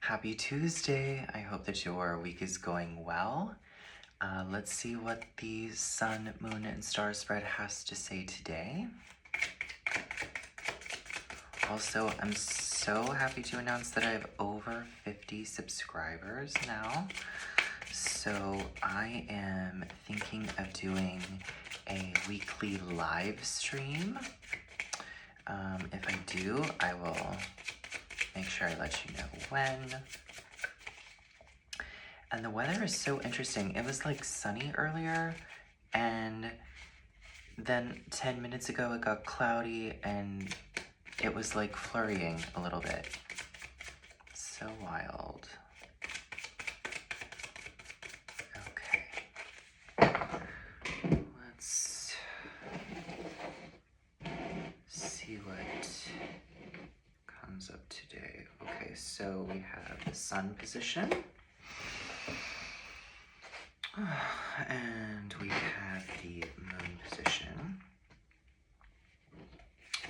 Happy Tuesday. I hope that your week is going well. Let's see what the sun, moon, and star spread has to say today. Also, I'm so happy to announce that I have over 50 subscribers now. So I am thinking of doing a weekly live stream. If I do, I will make sure I let you know when. And the weather is so interesting. It was like sunny earlier, and then 10 minutes ago it got cloudy and it was like flurrying a little bit. So wild. Okay. Let's see what comes up today. Okay, so we have the sun position. And we have the moon position.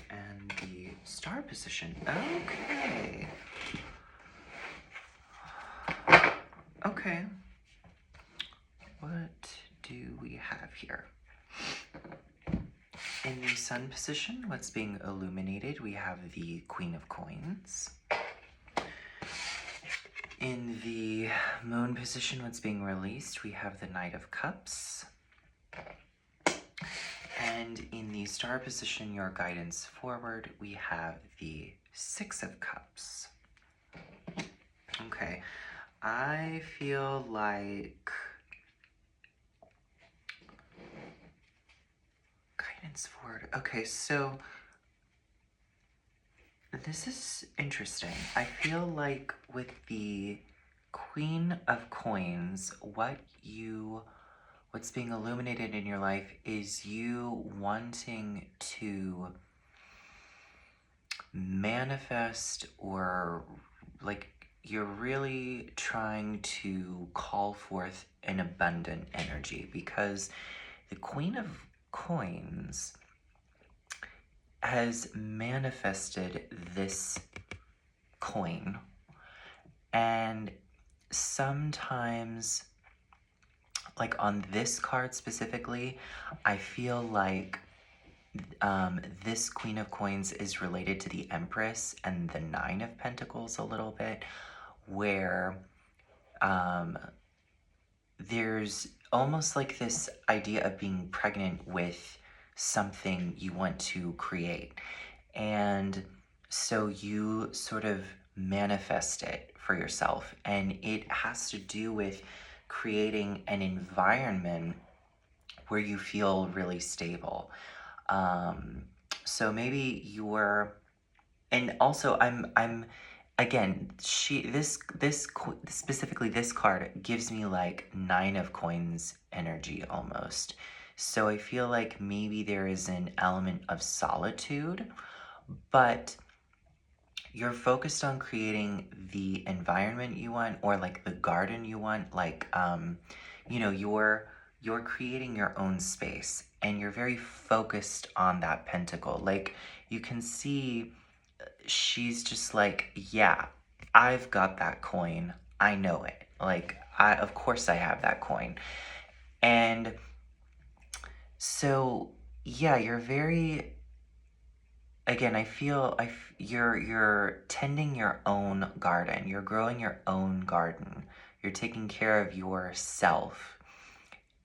And the star position. Okay. Okay. What do we have here? In the sun position, what's being illuminated, we have the Queen of Coins. In the moon position, what's being released, we have the Knight of Cups. And in the star position, your guidance forward, we have the Six of Cups. Okay, I feel like guidance forward. Okay, so this is interesting. I feel like with the Queen of Coins, what's being illuminated in your life is you wanting to manifest, or like you're really trying to call forth an abundant energy, because the Queen of Coins has manifested this coin, and sometimes, like on this card specifically, I feel like this Queen of Coins is related to the Empress and the Nine of Pentacles a little bit, where there's almost like this idea of being pregnant with something you want to create. And so you sort of manifest it for yourself. And it has to do with creating an environment where you feel really stable. So maybe and also I'm again, specifically this card gives me like Nine of Coins energy almost. So I feel like maybe there is an element of solitude, but you're focused on creating the environment you want, or like the garden you want, like you're creating your own space, and you're very focused on that pentacle. Like you can see she's just like, yeah, I've got that coin. I know it. Like, of course I have that coin. And so, yeah, you're very, again, I feel you're tending your own garden. You're growing your own garden. You're taking care of yourself.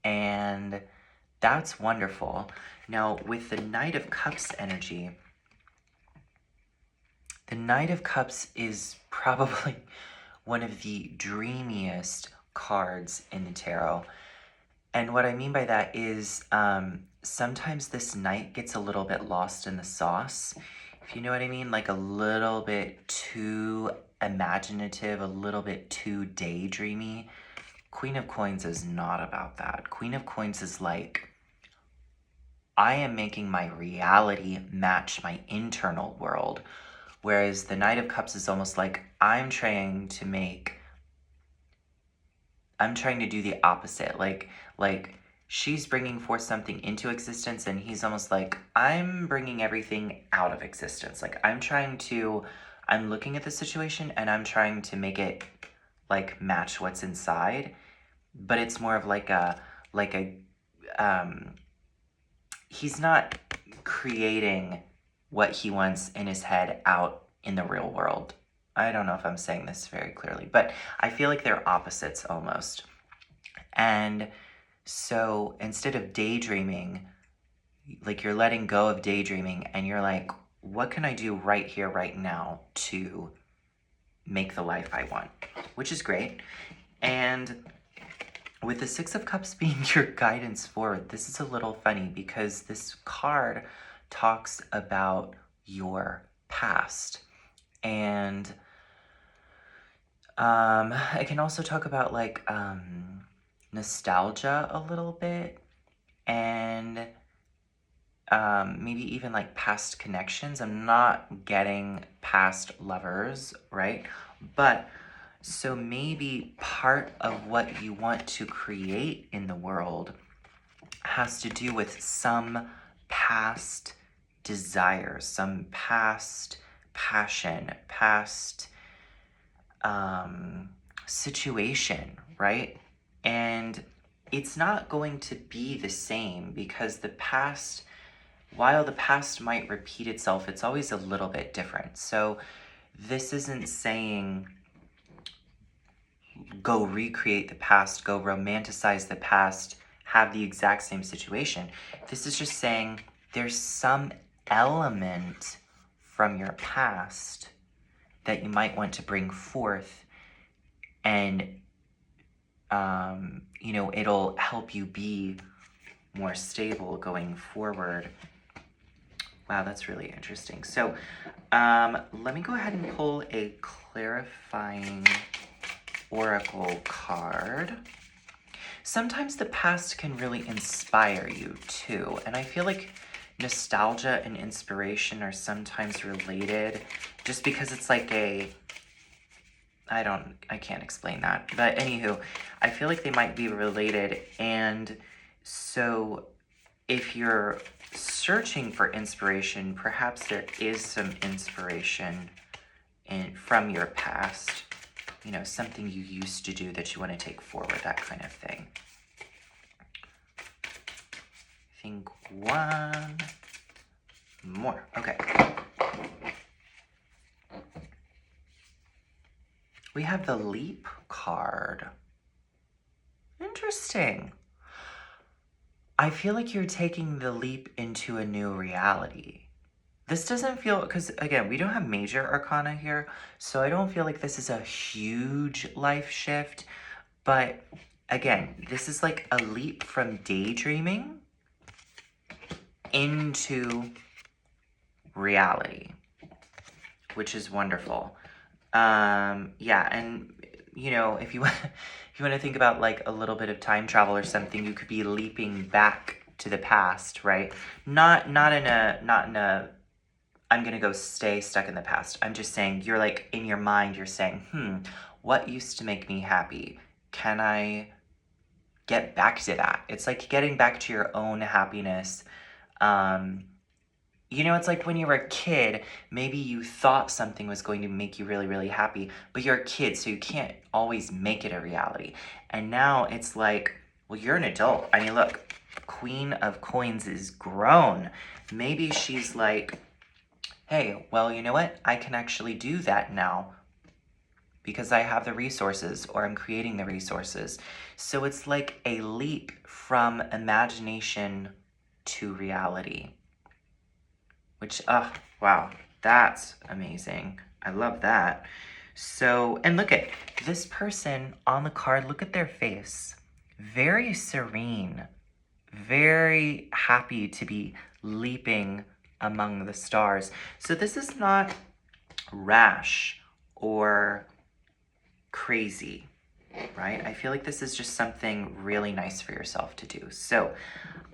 And that's wonderful. Now, with the Knight of Cups energy, the Knight of Cups is probably one of the dreamiest cards in the tarot. And what I mean by that is sometimes this knight gets a little bit lost in the sauce, if you know what I mean, like a little bit too imaginative, a little bit too daydreamy. Queen of Coins is not about that. Queen of Coins is like, I am making my reality match my internal world. Whereas the Knight of Cups is almost like, I'm trying to do the opposite. Like she's bringing forth something into existence, and he's almost like, I'm bringing everything out of existence. Like I'm trying to I'm looking at the situation and I'm trying to make it like match what's inside, but it's more of like a he's not creating what he wants in his head out in the real world. I don't know if I'm saying this very clearly, but I feel like they're opposites almost. And so instead of daydreaming, like you're letting go of daydreaming and you're like, what can I do right here, right now to make the life I want? Which is great. And with the Six of Cups being your guidance forward, this is a little funny because this card talks about your past. And I can also talk about like nostalgia a little bit, and maybe even like past connections. I'm not getting past lovers, right? But so maybe part of what you want to create in the world has to do with some past desire, some past passion, past situation, right? And it's not going to be the same because the past, while the past might repeat itself, it's always a little bit different. So this isn't saying go recreate the past, go romanticize the past, have the exact same situation. This is just saying there's some element from your past that you might want to bring forth, and it'll help you be more stable going forward. Wow, that's really interesting. So let me go ahead and pull a clarifying oracle card. Sometimes the past can really inspire you too, and I feel like nostalgia and inspiration are sometimes related, just because it's like I can't explain that, but anywho, I feel like they might be related. And so if you're searching for inspiration, perhaps there is some inspiration from your past, something you used to do that you want to take forward, that kind of thing. I think one more. Okay. We have the Leap card. Interesting. I feel like you're taking the leap into a new reality. This doesn't feel, because again, we don't have major arcana here, so I don't feel like this is a huge life shift. But again, this is like a leap from daydreaming into reality, which is wonderful. Yeah, and if you want to think about like a little bit of time travel or something, you could be leaping back to the past, right? Not in a I'm gonna go stay stuck in the past. I'm just saying, you're like in your mind, you're saying, what used to make me happy? Can I get back to that? It's like getting back to your own happiness. It's like when you were a kid, maybe you thought something was going to make you really, really happy, but you're a kid, so you can't always make it a reality. And now it's like, well, you're an adult. I mean, look, Queen of Coins is grown. Maybe she's like, hey, well, you know what? I can actually do that now because I have the resources, or I'm creating the resources. So it's like a leap from imagination to reality. Which, wow, that's amazing. I love that. So, and look at this person on the card. Look at their face. Very serene. Very happy to be leaping among the stars. So this is not rash or crazy, right? I feel like this is just something really nice for yourself to do. So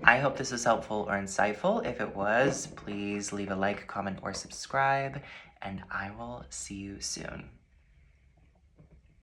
I hope this was helpful or insightful. If it was, please leave a like, comment, or subscribe, and I will see you soon.